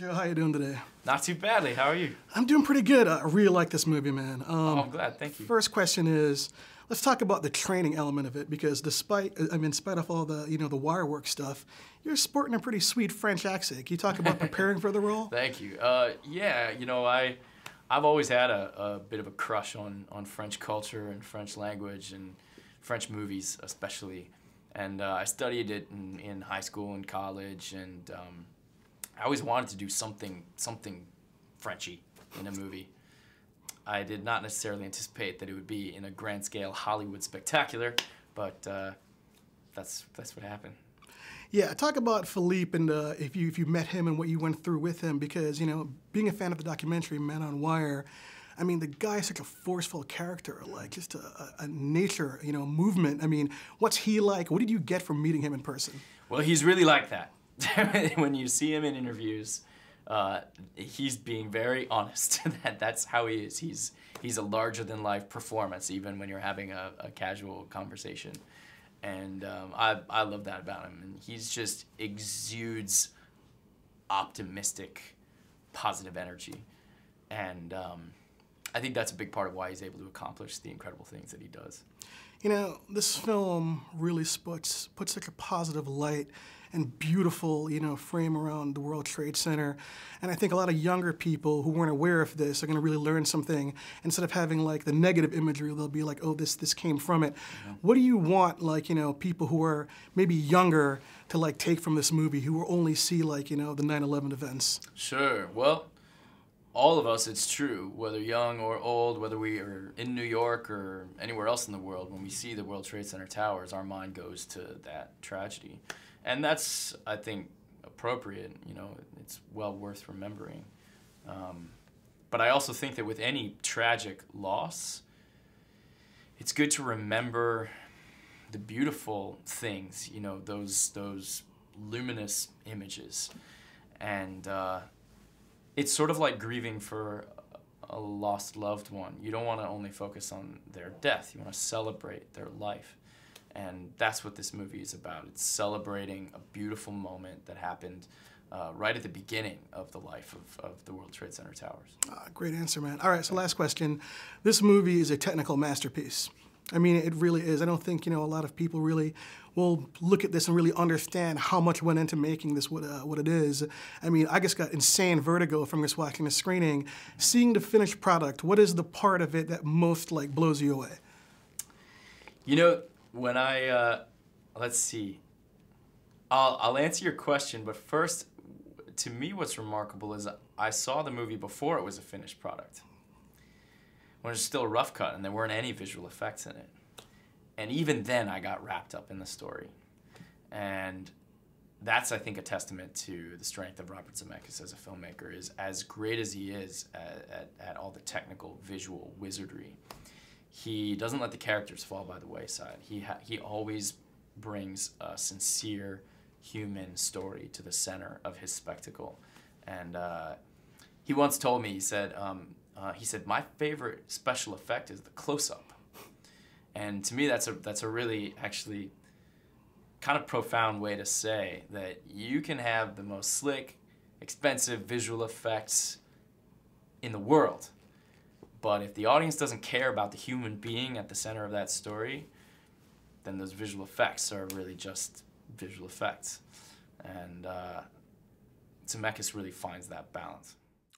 Joe, how you doing today? Not too badly. How are you? I'm doing pretty good. I really like this movie, man. I'm glad. Thank you. First question is, let's talk about the training element of it, because in spite of all the, the wire work stuff, you're sporting a pretty sweet French accent. Can you talk about preparing for the role? Thank you. Yeah, I've always had a bit of a crush on French culture and French language and French movies especially. And I studied it in high school and college, and I always wanted to do something Frenchy in a movie. I did not necessarily anticipate that it would be in a grand scale Hollywood spectacular, but that's what happened. Yeah, talk about Philippe and if you met him and what you went through with him, because being a fan of the documentary Man on Wire, I mean, the guy is such a forceful character, like just a nature, movement. I mean, what's he like? What did you get from meeting him in person? Well, he's really like that. When you see him in interviews, he's being very honest. That's how he is. He's a larger-than-life performance, even when you're having a casual conversation. And I love that about him. And he's just exudes optimistic, positive energy. And I think that's a big part of why he's able to accomplish the incredible things that he does. This film really puts such a positive light and beautiful, frame around the World Trade Center. And I think a lot of younger people who weren't aware of this are going to really learn something. Instead of having like the negative imagery, they'll be like, oh, this came from it. Mm-hmm. What do you want, like, people who are maybe younger to like take from this movie, who will only see like, the 9/11 events? Sure. Well, all of us, it's true, whether young or old, whether we are in New York or anywhere else in the world, when we see the World Trade Center towers, our mind goes to that tragedy. And that's, I think, appropriate. It's well worth remembering. But I also think that with any tragic loss, it's good to remember the beautiful things, those luminous images. And it's sort of like grieving for a lost loved one. You don't want to only focus on their death. You want to celebrate their life. And that's what this movie is about. It's celebrating a beautiful moment that happened right at the beginning of the life of the World Trade Center towers. Great answer, man. All right, so last question. This movie is a technical masterpiece. I mean, it really is. I don't think, a lot of people really will look at this and really understand how much went into making this what it is. I mean, I just got insane vertigo from just watching the screening. Seeing the finished product, what is the part of it that most, like, blows you away? When let's see, I'll answer your question, but first, to me what's remarkable is I saw the movie before it was a finished product, when it was still a rough cut and there weren't any visual effects in it. And even then I got wrapped up in the story. And that's, I think, a testament to the strength of Robert Zemeckis as a filmmaker. Is as great as he is at all the technical visual wizardry, he doesn't let the characters fall by the wayside. He always brings a sincere human story to the center of his spectacle. And he once told me, he said, my favorite special effect is the close-up. And to me, that's a really, actually, kind of profound way to say that you can have the most slick, expensive visual effects in the world, but if the audience doesn't care about the human being at the center of that story, then those visual effects are really just visual effects. And Zemeckis really finds that balance.